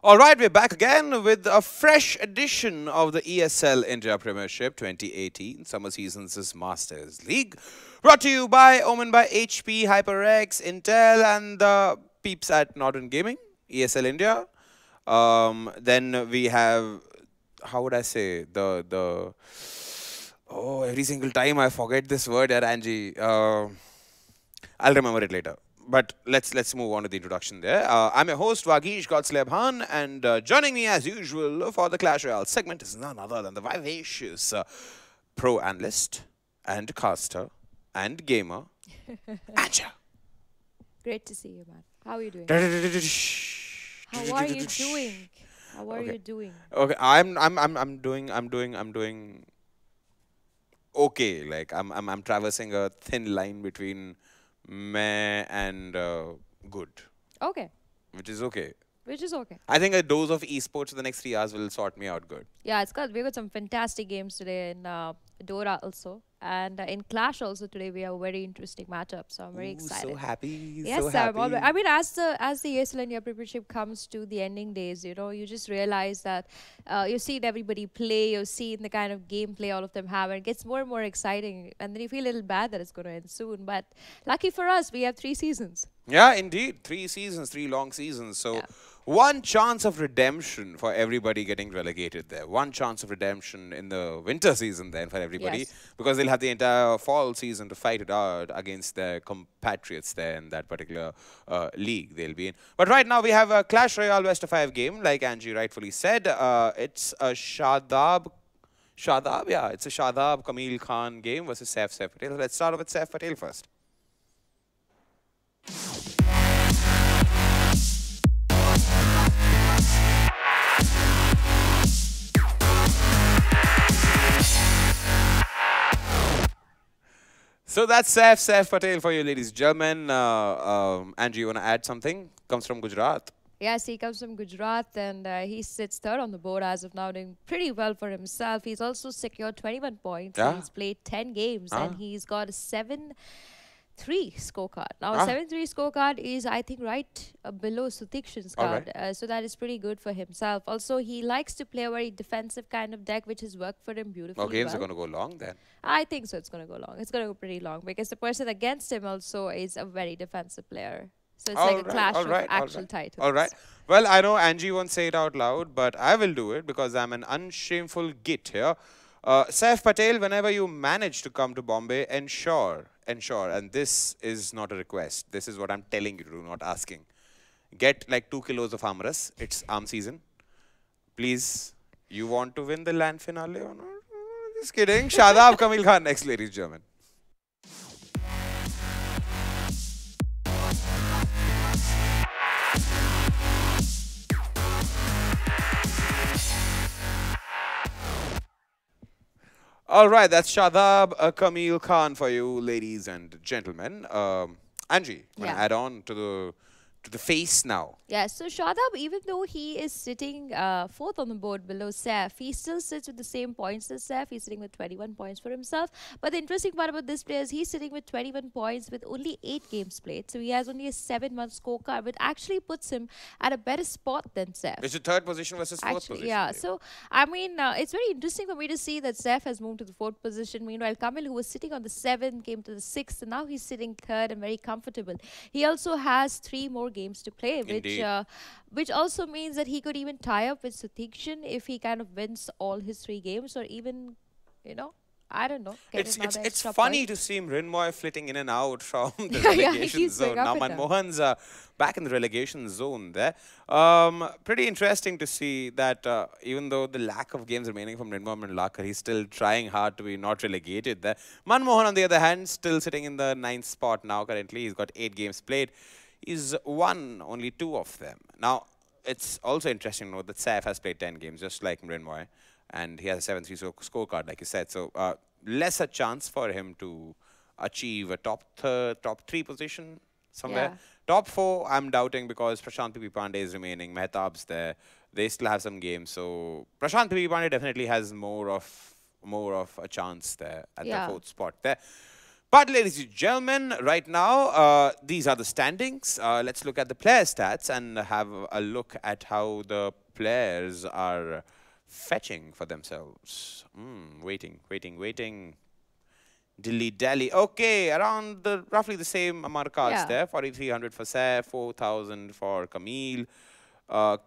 All right, we're back again with a fresh edition of the ESL India Premiership 2018 Summer Seasons Masters League. Brought to you by Omen by HP, HyperX, Intel, and the peeps at Northern Gaming, ESL India. Then we have, how would I say, every single time I forget this word at Angie. I'll remember it later. But let's move on to the introduction there. I'm your host, Vagish Godslebhan, and joining me as usual for the Clash Royale segment is none other than the vivacious pro analyst and caster and gamer, Anja. Great to see you, man. How are you doing? How How are you doing? How are Okay. you doing? Okay, I'm doing okay. Like I'm traversing a thin line between meh and good, Okay, which is okay. which is okay. I think a dose of esports for the next 3 hours will sort me out good. Yeah, we got some fantastic games today in Dora also, and in Clash also today we have a very interesting matchup. So I'm very Ooh, so excited. happy, so Yes, I'm always. happy. I mean, as the ESL India Premiership comes to the ending days, you just realize that you've seen everybody play, you've seen the kind of gameplay all of them have, and it gets more and more exciting. And then you feel a little bad that it's going to end soon. But lucky for us, we have 3 seasons. Yeah, indeed. 3 seasons, 3 long seasons. So Yeah. one chance of redemption for everybody getting relegated there. One chance of redemption in the winter season then for everybody, Yes. because they'll have the entire fall season to fight it out against their compatriots there in that particular league they'll be in. But right now we have a Clash Royale Best of 5 game, like Angie rightfully said. It's a Shadab, yeah, it's a Shadab Kamil Khan game versus Saif Patel. Let's start off with Saif Patel first. So that's Saif Patel for you, ladies and gentlemen. Angie, you want to add something? Comes from Gujarat. Yes, he comes from Gujarat and he sits third on the board as of now, doing pretty well for himself. He's also secured 21 points. Yeah. He's played 10 games Ah. and he's got a 7-3 scorecard. Now, a Ah. 7-3 scorecard is, I think, right below Sutikshan's All card. right. So that is pretty good for himself. Also, he likes to play a very defensive kind of deck, which has worked for him beautifully Oh, games are well. going to go long then. I think so. It's going to go long. It's going to go pretty long because the person against him also is a very defensive player. So it's like a clash all of right, all actual right. titles. All right. Well, I know Angie won't say it out loud, but I will do it because I'm an unshameful git here. Saif Patel, whenever you manage to come to Bombay, ensure, and this is not a request. This is what I'm telling you to do, not asking. Get like 2 kilos of amras. It's arm season. Please, you want to win the land finale or not? Just kidding. Shadab Kamil Khan next, ladies and gentlemen. All right, that's Shadab Kamil Khan for you, ladies and gentlemen. Angie, want to Yeah. add on to the face now? Yeah, so Shadab, even though he is sitting fourth on the board below Saif, he still sits with the same points as Saif. He's sitting with 21 points for himself. But the interesting part about this player is he's sitting with 21 points with only 8 games played. So he has only a 7-month scorecard, which actually puts him at a better spot than Saif. It's the third position versus fourth Actually, position. yeah. Dave. So, I mean, it's very interesting for me to see that Saif has moved to the fourth position. Meanwhile, Kamil, who was sitting on the seventh, came to the sixth, and now he's sitting third and very comfortable. He also has 3 more games to play, which also means that he could even tie up with Sutikshan if he kind of wins all his 3 games, or even, I don't know. Get It's another it's extra funny point. to see Mrinmoy flitting in and out from the Yeah, he relegation keeps zone. going up Now and down. Manmohan's back in the relegation zone there. Pretty interesting to see that even though the lack of games remaining from Mrinmoy and Lakar, he's still trying hard to be not relegated there. Manmohan, on the other hand, still sitting in the 9th spot now currently. He's got 8 games played. He's won only 2 of them. Now, it's also interesting to note that Saif has played 10 games, just like Mrinmoy, and he has a 7-3 scorecard, like you said. So, lesser chance for him to achieve a top 3 position somewhere. Yeah. Top 4, I'm doubting because Prashant P. Pandey is remaining. Mehtab's there. They still have some games. So, Prashant P. Pandey definitely has more of a chance there at Yeah. the 4th spot there. But ladies and gentlemen, right now, these are the standings. Let's look at the player stats and have a look at how the players are fetching for themselves. Waiting. Dilly-dally. Okay, around the roughly the same amount of cards Yeah. there. 4,300 for Saif, 4,000 for Kamil.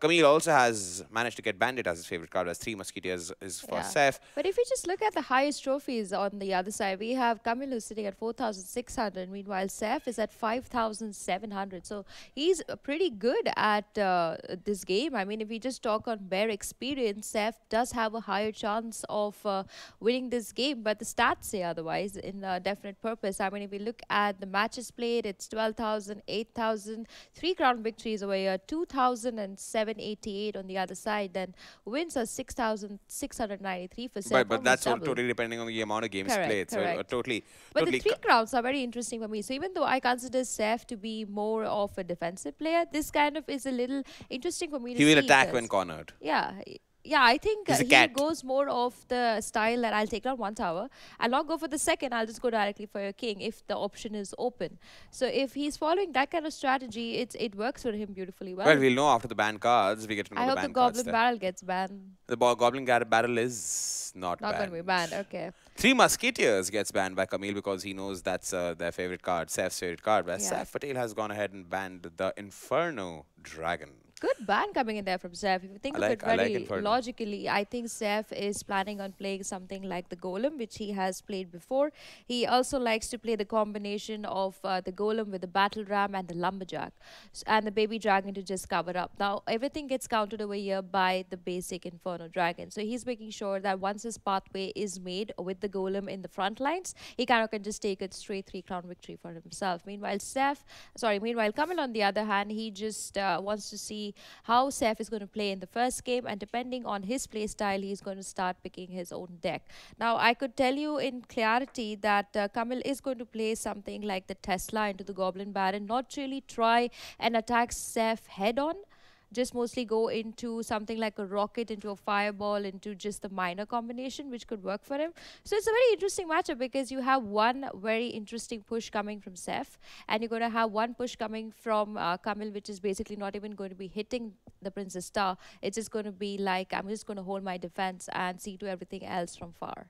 Kamil also has managed to get Bandit as his favorite card, as 3 Musketeers is for Yeah. Saif. But if you just look at the highest trophies on the other side, we have Kamil who's sitting at 4,600. Meanwhile, Saif is at 5,700. So he's pretty good at this game. I mean, if we just talk on bare experience, Saif does have a higher chance of winning this game. But the stats say otherwise in definite purpose. I mean, if we look at the matches played, it's 12,000, 8,000, 3 crown victories over here, 2,000 and 788 on the other side. Then wins are 6,693 for Saif. But that's all totally depending on the amount of games played. So totally. But the 3 crowns are very interesting for me. So even though I consider Saif to be more of a defensive player, this kind of is a little interesting for me to see. He will attack when cornered. Yeah. Yeah, I think he cat. goes more of the style that I'll take down 1 tower. I'll not go for the second. I'll just go directly for your king if the option is open. So if he's following that kind of strategy, it works for him beautifully well. Well, we'll know after the ban cards. We get to know I the hope ban the cards Goblin Barrel gets banned. The Goblin Barrel is not banned. Not going to be banned, okay. 3 Musketeers gets banned by Kamil because he knows that's their favorite card, Saif's favorite card. Where Saif Patel has gone ahead and banned the Inferno Dragon. Good ban coming in there from Saif. If you think of it very logically, I think Saif is planning on playing something like the Golem, which he has played before. He also likes to play the combination of the Golem with the Battle Ram and the Lumberjack, and the Baby Dragon to just cover up. Now, everything gets countered over here by the basic Inferno Dragon. So he's making sure that once his pathway is made with the Golem in the front lines, he kind of can just take a straight 3 crown victory for himself. Meanwhile, Kamil on the other hand, he just wants to see how Saif is going to play in the first game, and depending on his play style, he's going to start picking his own deck. Now, I could tell you in clarity that Kamil is going to play something like the Tesla into the Goblin Baron, not really try and attack Saif head-on, just mostly go into something like a rocket, into a fireball, into just the minor combination, which could work for him. So it's a very interesting matchup because you have one very interesting push coming from Saif, and you're going to have one push coming from Kamil, which is basically not even going to be hitting the Princess Star. It's just going to be like, I'm just going to hold my defense and see to everything else from far.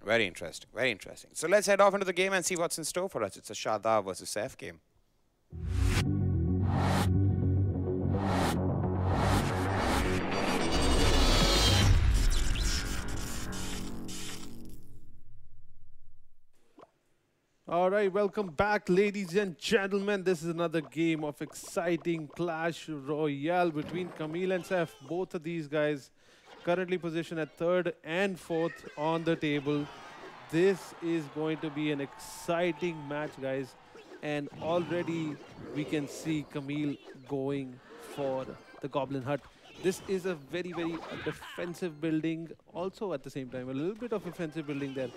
Very interesting. Very interesting. So let's head off into the game and see what's in store for us. It's a Shada versus Saif game. All right, welcome back, ladies and gentlemen. This is another game of exciting Clash Royale between Kamil and Saif. Both of these guys currently positioned at 3rd and 4th on the table. This is going to be an exciting match, guys. And already we can see Kamil going for the Goblin Hut. This is a very, very defensive building. Also, at the same time, a little bit of offensive building there.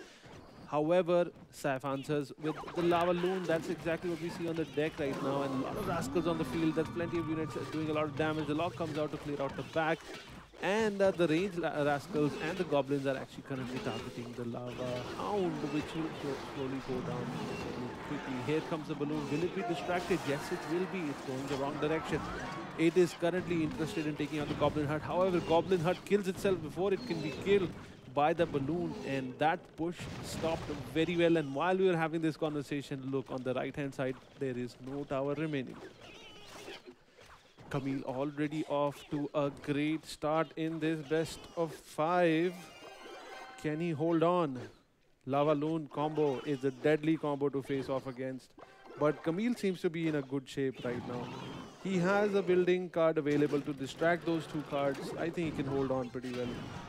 However, Saif answers with the Lava Loon. That's exactly what we see on the deck right now. And a lot of Rascals on the field. There's plenty of units doing a lot of damage. The Lock comes out to clear out the back. And the ranged Rascals and the Goblins are actually currently targeting the Lava Hound, which will slowly go down quickly. Here comes the balloon. Will it be distracted? Yes, it will be. It's going the wrong direction. It is currently interested in taking out the Goblin Hut. However, Goblin Hut kills itself before it can be killed by the balloon, and that push stopped very well. And while we were having this conversation, look on the right hand side, there is no tower remaining. Kamil already off to a great start in this best of 5. Can he hold on? Lava Loon combo is a deadly combo to face off against, but Kamil seems to be in a good shape right now. He has a building card available to distract those 2 cards. I think he can hold on pretty well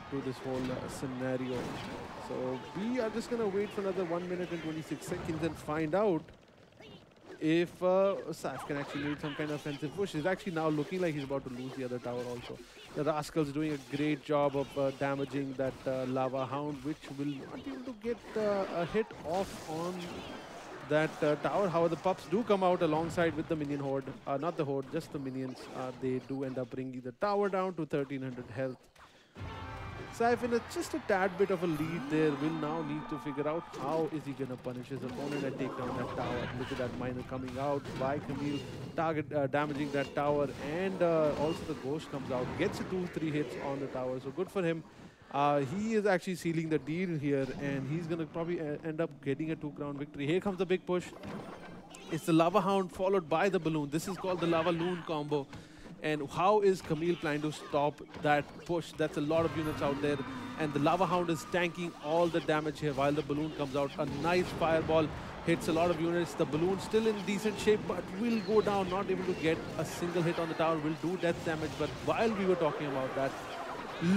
to this whole scenario. So we are just going to wait for another 1 minute and 26 seconds and find out if Saif can actually make some kind of offensive push. He's actually now looking like he's about to lose the other tower also. The Rascal's doing a great job of damaging that Lava Hound, which will not be able to get a hit off on that tower. However, the pups do come out alongside with the minion horde. Not the horde, just the minions. They do end up bringing the tower down to 1300 health. Saif in just a tad bit of a lead there will now need to figure out how is he going to punish his opponent and take down that tower. Look at that miner coming out by Kamil, damaging that tower, and also the ghost comes out, gets 2-3 hits on the tower, so good for him. He is actually sealing the deal here, and he's going to probably end up getting a 2-crown victory. Here comes the big push. It's the Lava Hound followed by the Balloon. This is called the Lava Loon combo. And how is Kamil planning to stop that push? That's a lot of units out there. And the Lava Hound is tanking all the damage here while the Balloon comes out. A nice fireball hits a lot of units. The Balloon still in decent shape, but will go down, not able to get a single hit on the tower, will do death damage. But while we were talking about that,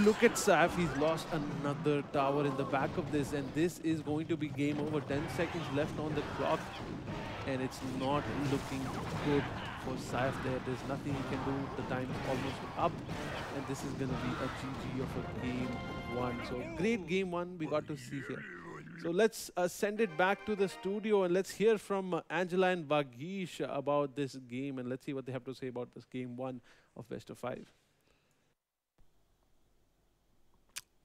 look at Saif. He's lost another tower in the back of this, and this is going to be game over. 10 seconds left on the clock, and it's not looking good for Saif there. There's nothing he can do. The time is almost up, and this is going to be a GG of a game one. So great game one we got to see here. So let's send it back to the studio, and let's hear from Angela and Vagish about this game, and let's see what they have to say about this game one of best of 5.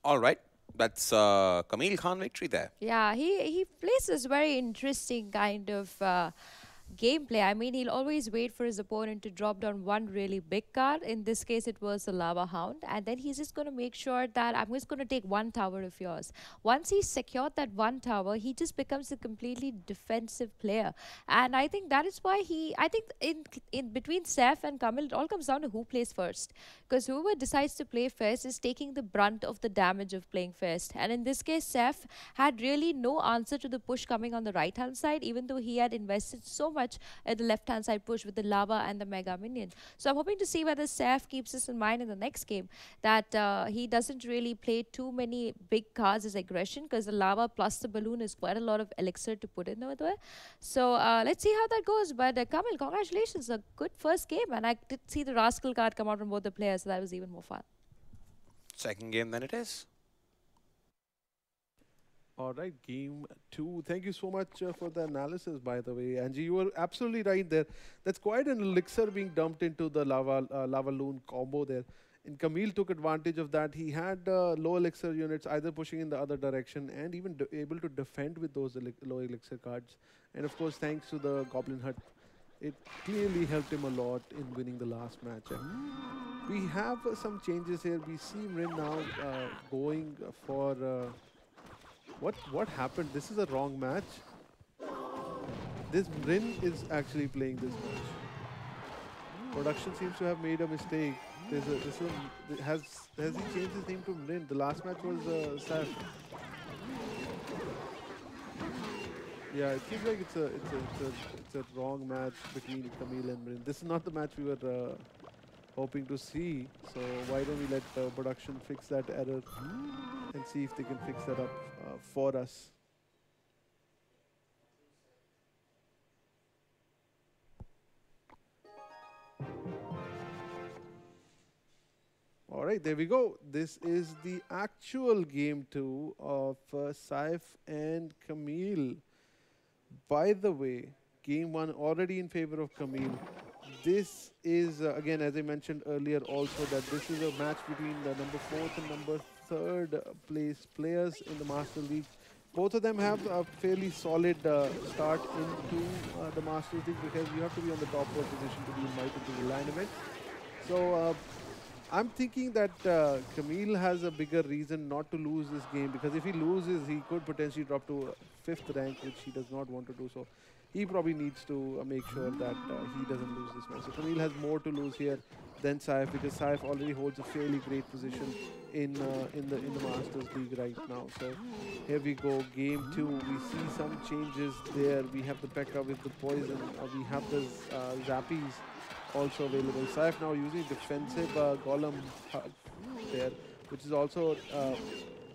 All right. That's Kamil Khan victory there. Yeah, he plays this very interesting kind of gameplay. I mean, he'll always wait for his opponent to drop down one really big card. In this case, it was a Lava Hound. And then he's just going to make sure that I'm just going to take one tower of yours. Once he's secured that one tower, he just becomes a completely defensive player. And I think that is why I think in between Saif and Kamil, it all comes down to who plays first. Because whoever decides to play first is taking the brunt of the damage of playing first. And in this case, Saif had really no answer to the push coming on the right-hand side, even though he had invested so much at the left-hand side push with the lava and the mega minion. So I'm hoping to see whether Saif keeps this in mind in the next game, that he doesn't really play too many big cards as aggression, because the lava plus the balloon is quite a lot of elixir to put in there. So let's see how that goes. But Kamil, congratulations, a good first game, and I did see the Rascal card come out from both the players, so that was even more fun. Second game then it is. All right, game 2. Thank you so much for the analysis, by the way. Angie, you were absolutely right there. That's quite an elixir being dumped into the lava loon combo there. And Kamil took advantage of that. He had low elixir units either pushing in the other direction and even able to defend with those low elixir cards. And of course, thanks to the Goblin Hut, it clearly helped him a lot in winning the last match. We have some changes here. We see Rin now going for... What happened? This is a wrong match. This Rin is actually playing this match. Production seems to have made a mistake. Has he changed his name to Rin? The last match was Saif. Yeah, it seems like it's a wrong match between Kamil and Rin. This is not the match we were hoping to see. So why don't we let production fix that error and see if they can fix that up for us. All right, there we go. This is the actual game 2 of Saif and Kamil. By the way, game 1 already in favor of Kamil. This is, again, as I mentioned earlier also, that this is a match between the number 4th and number 3rd place players in the Master League. Both of them have a fairly solid start into the Masters League, because you have to be on the top 4 position to be invited to the LAN event. So I'm thinking that Kamil has a bigger reason not to lose this game, because if he loses, he could potentially drop to 5th rank, which he does not want to do. So he probably needs to make sure that he doesn't lose this match. So Kamil has more to lose here than Saif, because Saif already holds a fairly great position in the Masters League right now. So here we go, game 2. We see some changes there. We have the P.E.K.K.A with the poison. We have the Zappies also available. Saif now using defensive Golem there, which is also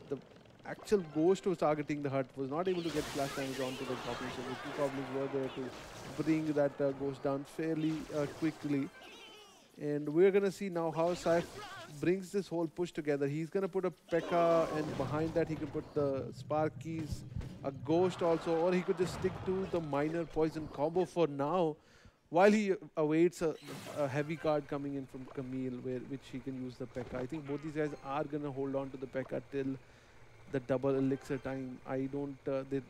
the actual ghost was targeting the hut, was not able to get flash damage onto the goblins. So the 2 goblins were there to bring that ghost down fairly quickly. And we're going to see now how Saif brings this whole push together. He's going to put a P.E.K.K.A, and behind that he could put the Sparkies, a ghost also, or he could just stick to the minor poison combo for now. while he awaits a heavy card coming in from Kamil, which he can use the P.E.K.K.A. I think both these guys are gonna hold on to the P.E.K.K.A. till the double elixir time. I don't.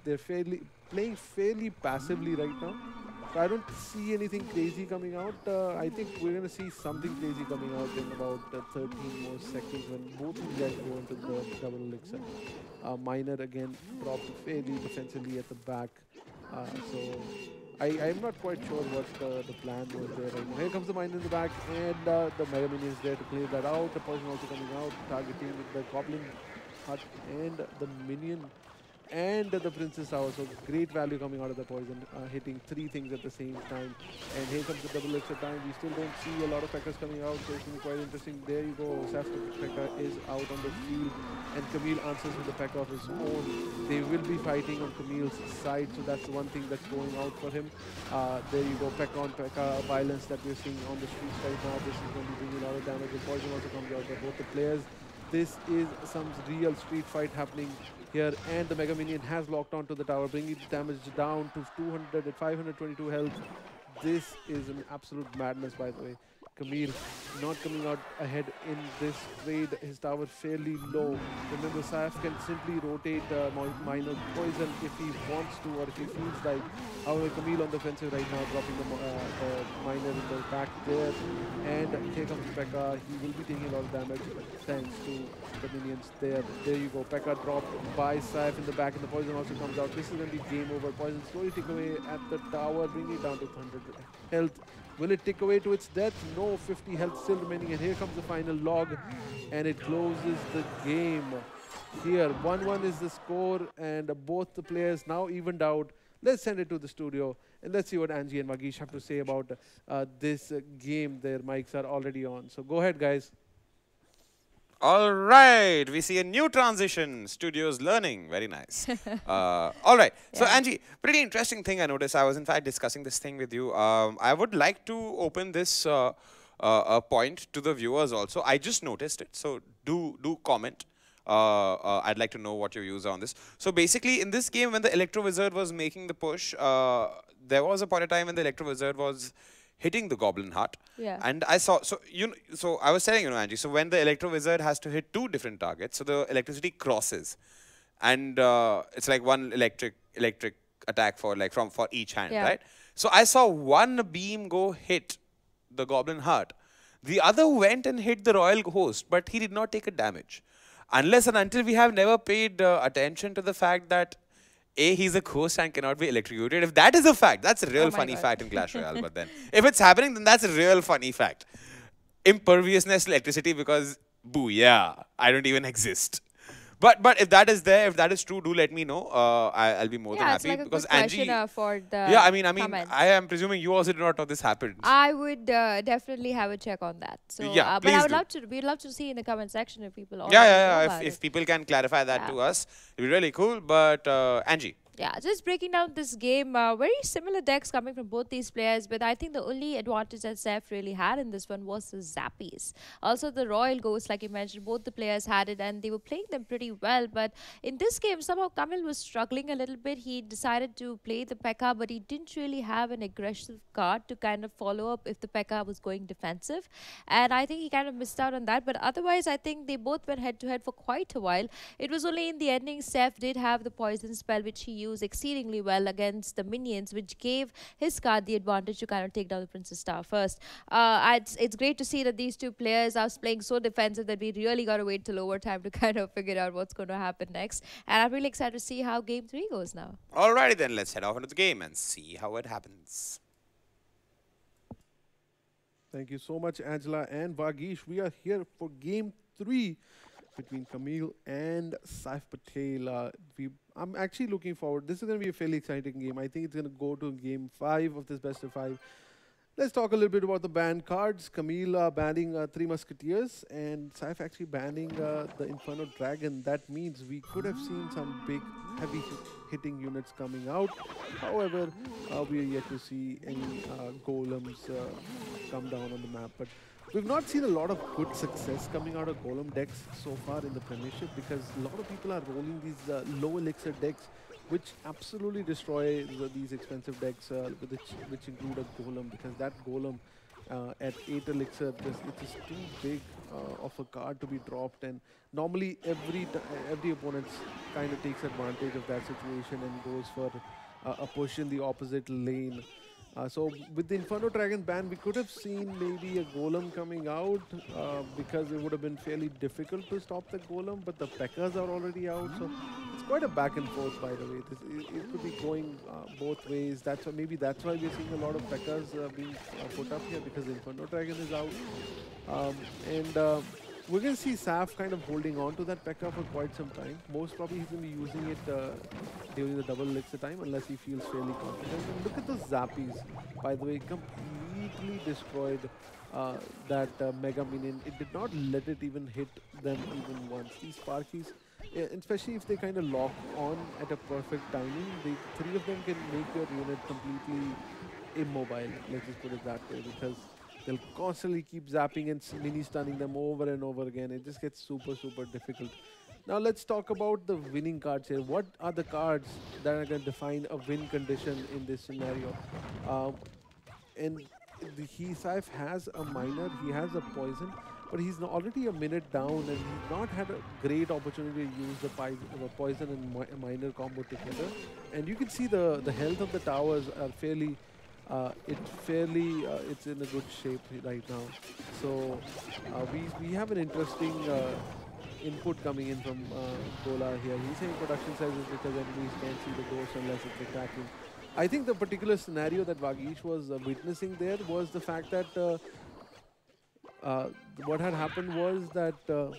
They're fairly playing fairly passively right now. So I don't see anything crazy coming out. I think we're gonna see something crazy coming out in about 13 more seconds when both of these guys go into the double elixir. Miner again dropped fairly defensively at the back. So I'm not quite sure what the plan was there right now. Here comes the miner in the back, and the Mega Minion is there to clear that out. The poison also coming out, targeting the Goblin Hut and the Minion and the Princess Tower. So great value coming out of the poison, hitting 3 things at the same time. And here comes the double extra time. We still don't see a lot of P.E.K.K.A.s coming out, so it's going to be quite interesting. There you go. Saif P.E.K.K.A. is out on the field, and Kamil answers with the P.E.K.K.A. of his own. They will be fighting on Kamil's side, so that's the one thing that's going out for him. There you go. P.E.K.K.A. on P.E.K.K.A. violence that we're seeing on the streets right now. This is going to be bringing a lot of damage. The poison also comes out by both the players. This is some real street fight happening here, and the Mega Minion has locked onto the tower, bringing the damage down to 200 at 522 health. This is an absolute madness, by the way. Kamil not coming out ahead in this trade. His tower fairly low. Remember, Saif can simply rotate minor poison if he wants to, or if he feels like. However, Kamil on the offensive right now, dropping the miner in the back there. And here comes P.E.K.K.A. He will be taking a lot of damage thanks to the minions there. There you go. P.E.K.K.A. dropped by Saif in the back, and the poison also comes out. This is going to be game over. Poison slowly tick away at the tower, bringing it down to 100 health. Will it tick away to its death? No, 50 health still remaining, and here comes the final log, and it closes the game. Here, 1-1 is the score, and both the players now evened out. Let's send it to the studio, and let's see what Angie and Vagish have to say about this game. Their mics are already on, so go ahead, guys. All right, we see a new transition. Studios learning, very nice. All right, so Angie, pretty interesting thing I noticed. I was in fact discussing this thing with you. I would like to open this point to the viewers also. I just noticed it, so do comment. I'd like to know what your views are on this. So basically, in this game, when the Electro Wizard was making the push, there was a point of time when the Electro Wizard was hitting the Goblin Heart. Yeah. And I saw, so I was telling Angie, so when the Electro Wizard has to hit 2 different targets, so the electricity crosses. And it's like one electric attack for each hand, right? So I saw one beam go hit the Goblin Heart. The other went and hit the Royal Host, but he did not take a damage. Unless and until we have never paid attention to the fact that he's a ghost and cannot be electrocuted. If that is a fact, that's a real funny fact in Clash Royale. But then, if it's happening, then that's a real funny fact. Imperviousness to electricity because, boo, yeah, I don't even exist. But if that is there, if that is true, do let me know. I'll be more than happy. It's like because a good Angie, question for the I mean, comments. I am presuming you also did not know this happened. I would definitely have a check on that. So, yeah, but I would love to. We'd love to see in the comment section if people. If people can clarify that to us, it'd be really cool. But Angie. Yeah, just breaking down this game, very similar decks coming from both these players, but I think the only advantage that Saif really had in this one was the Zappies. Also, the Royal Ghost, like you mentioned, both the players had it and they were playing them pretty well. But in this game, somehow Kamil was struggling a little bit. He decided to play the P.E.K.K.A., but he didn't really have an aggressive card to kind of follow up if the P.E.K.K.A. was going defensive. And I think he kind of missed out on that. But otherwise, I think they both went head-to-head for quite a while. It was only in the ending, Saif did have the poison spell, which he used exceedingly well against the minions, which gave his card the advantage to kind of take down the Princess Tower first. It's great to see that these two players are playing so defensive that we really got to wait till overtime to kind of figure out what's going to happen next. And I'm really excited to see how Game 3 goes now. Alrighty then, let's head off into the game and see how it happens. Thank you so much, Angela and Vagish. We are here for Game 3 between Kamil and Saif Patel. I'm actually looking forward. This is going to be a fairly exciting game. I think it's going to go to Game 5 of this best of 5. Let's talk a little bit about the banned cards. Kamil banning 3 Musketeers and Saif actually banning the Inferno Dragon. That means we could have seen some big, heavy hitting units coming out. However, we are yet to see any golems come down on the map. But We've not seen a lot of good success coming out of Golem decks so far in the Premiership because a lot of people are rolling these low elixir decks which absolutely destroy these expensive decks which include a Golem because that Golem at 8 elixir, it is too big of a card to be dropped, and normally every opponent kind of takes advantage of that situation and goes for a push in the opposite lane. So with the Inferno Dragon ban, we could have seen maybe a Golem coming out because it would have been fairly difficult to stop the Golem, but the Pekkas are already out, so it's quite a back and forth, by the way. It could be going both ways. Maybe that's why we're seeing a lot of Pekkas being put up here because the Inferno Dragon is out. And we're going to see Saif kind of holding on to that Pekka for quite some time. Most probably he's going to be using it during the double elixir time unless he feels fairly confident. And look at those Zappies, by the way, completely destroyed that Mega Minion. It did not let it even hit them even once. These Sparkies, especially if they kind of lock on at a perfect timing, the three of them can make your unit completely immobile, let's just put it that way, because they'll constantly keep zapping and mini stunning them over and over again. It just gets super, super difficult. Now let's talk about the winning cards here. What are the cards that are going to define a win condition in this scenario? And Saif has a miner, he has a poison, but he's already a minute down and he's not had a great opportunity to use the poison and miner combo together. And you can see the health of the towers are fairly it's in a good shape right now. So we have an interesting input coming in from Gola here. He's saying production size is because enemies can't see the ghost unless it's attacking. I think the particular scenario that Vagish was witnessing there was the fact that what had happened was that the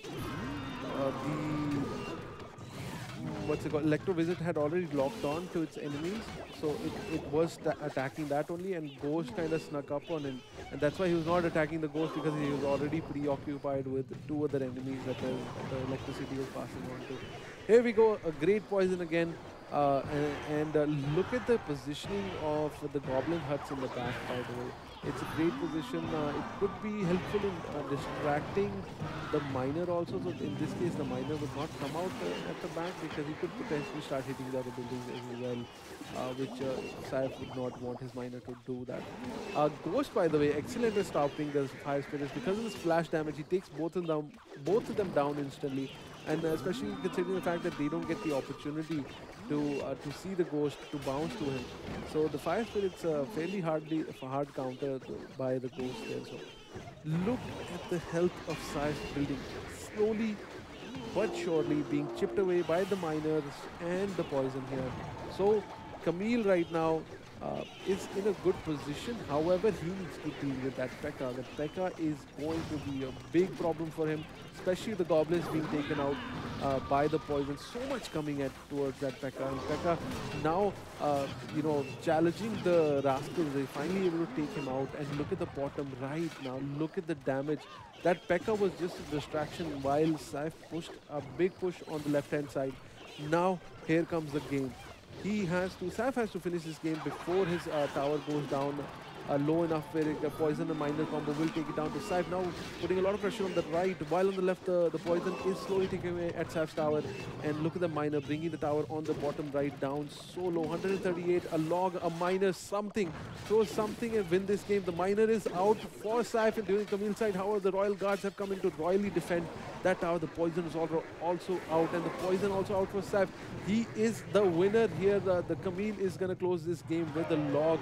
Electrovisit had already locked on to its enemies, so it was attacking that only, and Ghost kind of snuck up on him, and that's why he was not attacking the Ghost because he was already preoccupied with two other enemies that the electricity was passing on to. Here we go, a great poison again, and look at the positioning of the Goblin Huts in the back, by the way. It's a great position. It could be helpful in distracting the miner also. So in this case, the miner would not come out at the back because he could potentially start hitting the other buildings as well, which Saif would not want his miner to do that. Ghost, by the way, excellent at stopping the fire spirits because of his flash damage. He takes both of them down instantly, and especially considering the fact that they don't get the opportunity to see the ghost to bounce to him. So the fire spirit's fairly hard counter by the ghost there. So look at the health of Saif's building, slowly but surely being chipped away by the miners and the poison here. So Kamil right now is in a good position. However, he needs to deal with that P.E.K.K.A. The P.E.K.K.A. is going to be a big problem for him, especially the goblins being taken out by the poison. So much coming towards that P.E.K.K.A. And P.E.K.K.A. now, challenging the rascals. They finally able to take him out. And look at the bottom right now. Look at the damage. That P.E.K.K.A. was just a distraction while Saif pushed a big push on the left-hand side. Now, here comes the game. Saif has to finish this game before his tower goes down low enough where the poison and miner combo will take it down to Saif. Now putting a lot of pressure on the right, while on the left the poison is slowly taking away at Saif's tower. And look at the miner bringing the tower on the bottom right down so low. 138, a log, a miner, something. Throw something and win this game. The miner is out for Saif, and during Kamil's side, however, the Royal Guards have come in to royally defend that tower. The poison is also out, and the poison also out for Saif. He is the winner here. The Kamil is going to close this game with a log.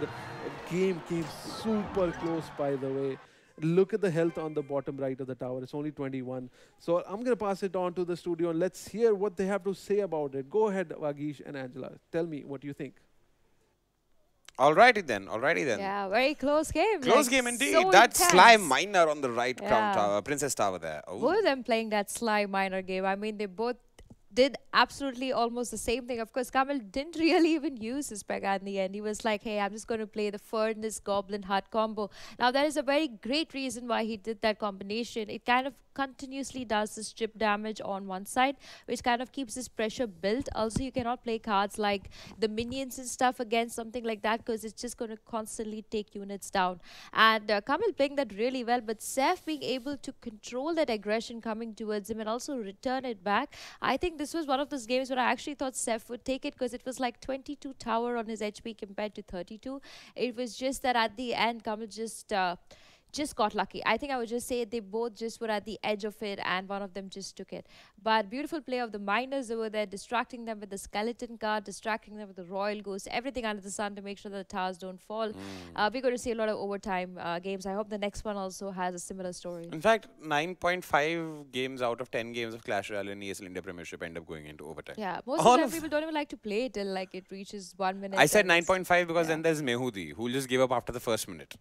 Game came super close, by the way. Look at the health on the bottom right of the tower. It's only 21. So I'm going to pass it on to the studio, and let's hear what they have to say about it. Go ahead, Vagish and Angela. Tell me what you think. Alrighty then, alrighty then. Yeah, very close game. Close like, game indeed. So That intense. Sly Miner on the right Yeah. tower, Princess Tower there. Oh. Both of them playing that Sly Miner game. I mean, they both did absolutely almost the same thing. Of course, Kamil didn't really even use his P.E.K.K.A. in the end. He was like, hey, I'm just going to play the Furnace Goblin Hut combo. Now, that is a very great reason why he did that combination. It kind of continuously does this chip damage on one side, which kind of keeps this pressure built. Also, you cannot play cards like the minions and stuff against something like that because it's just going to constantly take units down. And Kamil playing that really well, but Saif being able to control that aggression coming towards him and also return it back. I think this was one of those games where I actually thought Saif would take it because it was like 22 tower on his HP compared to 32. It was just that at the end, Kamil just got lucky. I think I would just say they both just were at the edge of it and one of them just took it. But beautiful play of the miners over there, distracting them with the skeleton card, distracting them with the royal ghost, everything under the sun to make sure that the towers don't fall. We're going to see a lot of overtime games. I hope the next one also has a similar story. In fact, 9.5 games out of 10 games of Clash Royale in ESL India Premiership end up going into overtime. Yeah, most of the time people don't even like to play it till like it reaches 1 minute. I said 9.5 because then there's Mehudi, who'll just give up after the first minute.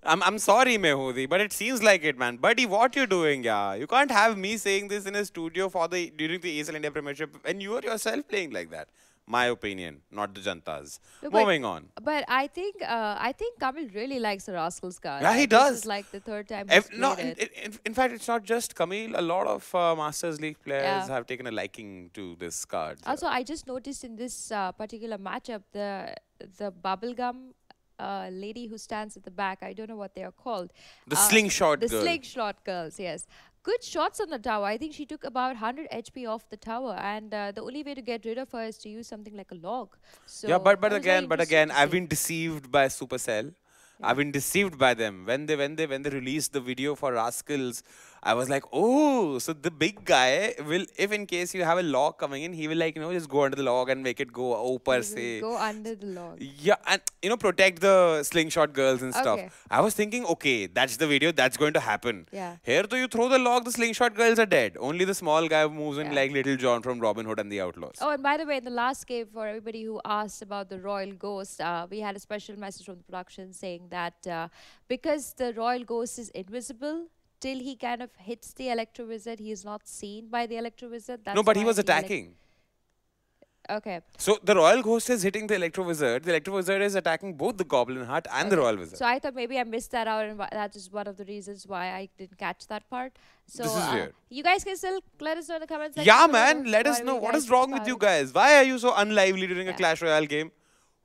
I'm sorry, Mehudi, but it seems like it, man. Buddy, what you doing, yeah? You can't have me saying this in a studio during the ESL India Premiership when you are yourself playing like that. My opinion, not the Janta's. No, Moving on. But I think Kamil really likes the Rascals card. Yeah, he This does. is like the third time he's No, played it. in fact, it's not just Kamil. A lot of Masters League players have taken a liking to this card. Also, I just noticed in this particular matchup, the bubblegum lady who stands at the back, I don't know what they are called. The slingshot the girl. slingshot girls, yes. Good shots on the tower. I think she took about 100 HP off the tower, and the only way to get rid of her is to use something like a log. So Yeah, but that was very again, interesting to I've see. been deceived by Supercell. I've been deceived by them when they released the video for Rascals. I was like, oh, so the big guy will, if in case you have a log coming in, he will like just go under the log and make it go per He will se. go under the log. Yeah, and protect the slingshot girls and stuff. Okay. I was thinking, okay, that's the video, that's going to happen. Yeah. Here, though, you throw the log, the slingshot girls are dead. Only the small guy moves in Yeah. like Little John from Robin Hood and the Outlaws. Oh, and by the way, in the last game, for everybody who asked about the Royal Ghost, we had a special message from the production saying that because the Royal Ghost is invisible, till he kind of hits the Electro Wizard, he is not seen by the Electro Wizard. That's No, but he why was attacking. Okay. So the Royal Ghost is hitting the Electro Wizard. The Electro Wizard is attacking both the Goblin Heart and the Royal Wizard. So I thought maybe I missed that out, and that is one of the reasons why I didn't catch that part. So This is weird. you guys can still let us know in the comments section. Yeah, below man, let us what know you what guys is wrong think with you about it. guys. Why are you so unlively during a Clash Royale game?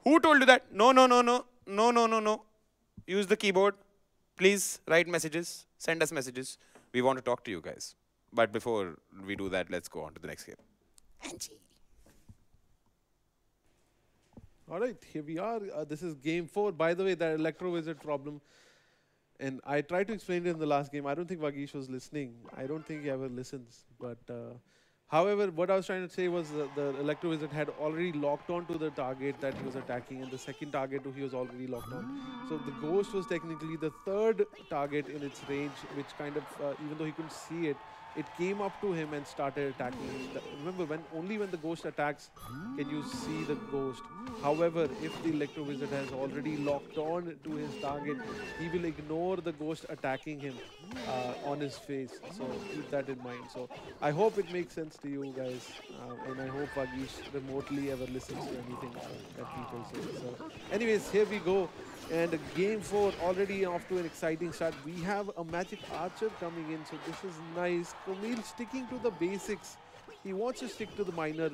Who told you that? No, no, no, no, no, no, no, no. Use the keyboard. Please write messages. Send us messages. We want to talk to you guys. But before we do that, let's go on to the next game. All right, here we are. This is game 4. By the way, that Electro Wizard problem, and I tried to explain it in the last game. I don't think Vagish was listening. I don't think he ever listens. But however, what I was trying to say was the Electro Wizard had already locked on to the target that he was attacking, and the second target he was already locked on. So the Ghost was technically the third target in its range, which kind of, even though he couldn't see it, it came up to him and started attacking him. Remember, only when the Ghost attacks can you see the Ghost. However, if the Electro Wizard has already locked on to his target, he will ignore the Ghost attacking him on his face. So keep that in mind. So I hope it makes sense to you guys, and I hope Vagish remotely ever listens to anything that people say. So anyways, here we go. And game 4 already off to an exciting start. We have a Magic Archer coming in, so this is nice. Kamil sticking to the basics. He wants to stick to the miner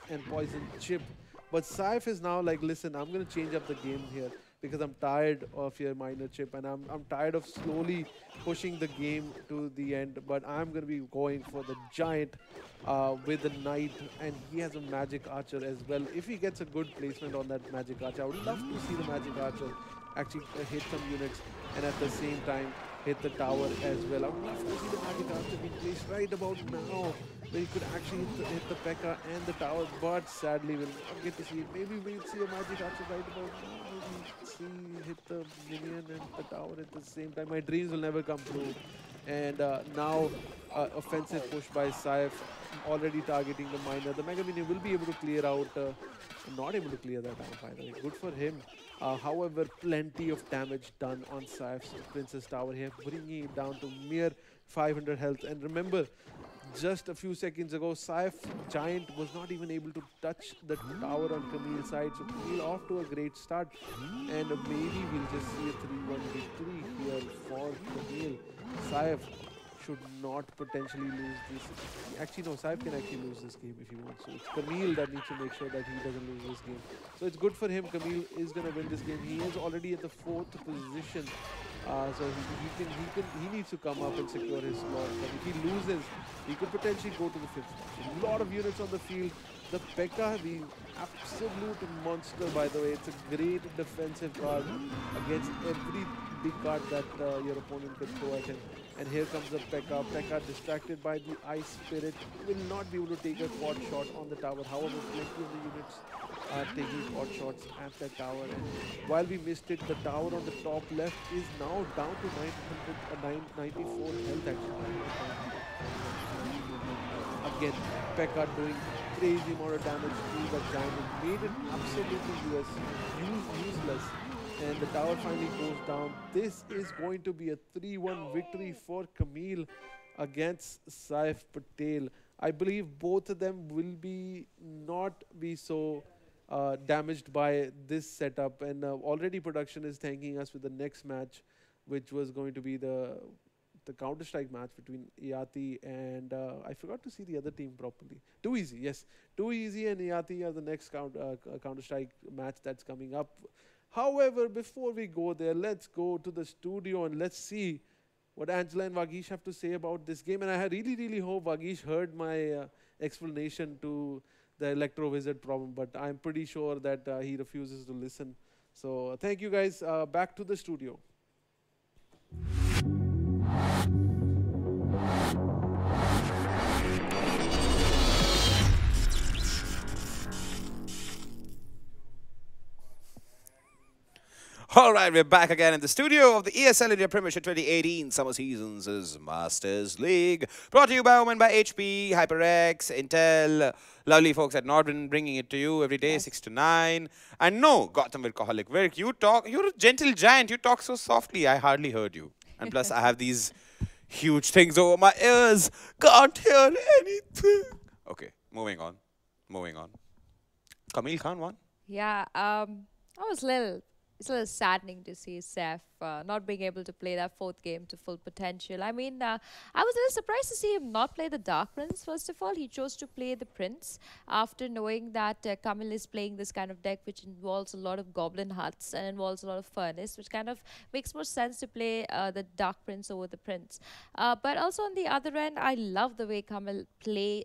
and poison chip. But Saif is now like, listen, I'm going to change up the game here because I'm tired of your miner chip and I'm tired of slowly pushing the game to the end. But I'm going to be going for the giant with the knight, and he has a magic archer as well. If he gets a good placement on that magic archer, I would love to see the magic archer actually hit some units and at the same time hit the tower as well. I would love to see the magic archer being placed right about now, where he could actually hit the P.E.K.K.A. and the tower, but sadly we'll not get to see it. Maybe we'll see a magic archer right about now. Maybe hit the minion and the tower at the same time. My dreams will never come true. And now offensive push by Saif, already targeting the miner. The Mega Minion will be able to clear out, not able to clear that out by the way. Good for him. However, plenty of damage done on Saif's Princess Tower here, bringing it down to mere 500 health. And remember, just a few seconds ago, Saif Giant was not even able to touch the tower on Kamil's side. So Kamil off to a great start. And maybe we'll just see a 3-1 victory here for Kamil. Saif should not potentially lose this. Actually, no, Saif can actually lose this game if he wants. So it's Kamil that needs to make sure that he doesn't lose this game. So it's good for him. Kamil is going to win this game. He is already at the 4th position. So he needs to come up and secure his slot. But if he loses, he could potentially go to the 5th spot. A lot of units on the field. The P.E.K.K.A. being absolute monster, by the way. It's a great defensive card against every big card that your opponent can throw at him. And here comes the P.E.K.K.A. P.E.K.K.A. distracted by the Ice Spirit. Will not be able to take a quad shot on the tower. However, plenty of the units are taking quad shots at the tower. And while we missed it, the tower on the top left is now down to 994 health actually. Again, P.E.K.K.A. doing crazy amount of damage to the giant. It made it absolutely useless. And the tower finally goes down. This is going to be a 3-1 victory for Kamil against Saif Patel. I believe both of them will not be so damaged by this setup. And already production is thanking us with the next match, which was going to be the Counter-Strike match between Yati and I forgot to see the other team properly. Too Easy, yes. Too Easy and Yati are the next Counter-Strike match that's coming up. However, before we go there, let's go to the studio and let's see what Angela and Vagish have to say about this game. And I really hope Vagish heard my explanation to the Electro Wizard problem, but I'm pretty sure that he refuses to listen. So thank you guys. Back to the studio. All right, we're back again in the studio of the ESL India Premiership 2018 Summer Seasons Masters League. Brought to you by Omen by HP, HyperX, Intel, lovely folks at Nordin bringing it to you every day, 6 to 9. And no, Gotham Workaholic, where you're a gentle giant, you talk so softly, I hardly heard you. And plus, I have these huge things over my ears, can't hear anything. Okay, moving on. Kamil Khan won. Yeah, I was it's a little saddening to see Saif not being able to play that 4th game to full potential. I mean, I was a little surprised to see him not play the Dark Prince. First of all, he chose to play the Prince after knowing that Kamil is playing this kind of deck which involves a lot of Goblin Huts and involves a lot of Furnace, which kind of makes more sense to play the Dark Prince over the Prince. But also on the other end, I love the way Kamil plays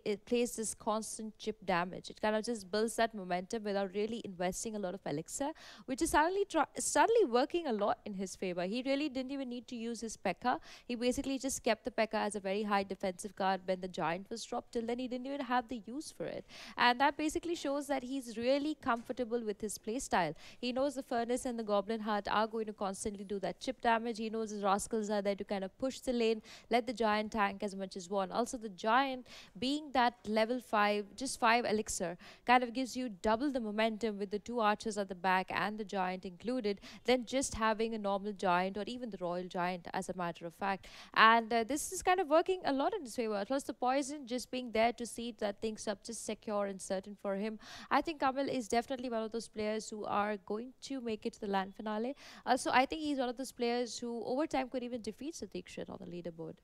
this constant chip damage. It kind of just builds that momentum without really investing a lot of elixir, which is suddenly working a lot in his favor. He really didn't even need to use his P.E.K.K.A. He basically just kept the P.E.K.K.A. as a very high defensive card when the giant was dropped. Till then, he didn't even have the use for it. And that basically shows that he's really comfortable with his playstyle. He knows the Furnace and the Goblin Heart are going to constantly do that chip damage. He knows his Rascals are there to kind of push the lane, let the giant tank as much as one. Also, the giant being that level 5, just 5 elixir, kind of gives you double the momentum with the 2 archers at the back and the giant included than just having a normal giant or even the royal giant, as a matter of fact. And this is kind of working a lot in his favor. Plus the poison just being there to see that things are just secure and certain for him. I think Kamil is definitely one of those players who are going to make it to the land finale. Also, I think he's one of those players who over time could even defeat Satikshit on the leaderboard.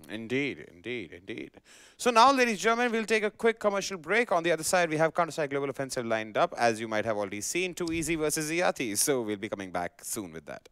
Indeed. So now, ladies and gentlemen, we'll take a quick commercial break. On the other side, we have Counter-Strike Global Offensive lined up, as you might have already seen, Too Easy versus Yati. So we'll be coming back soon with that.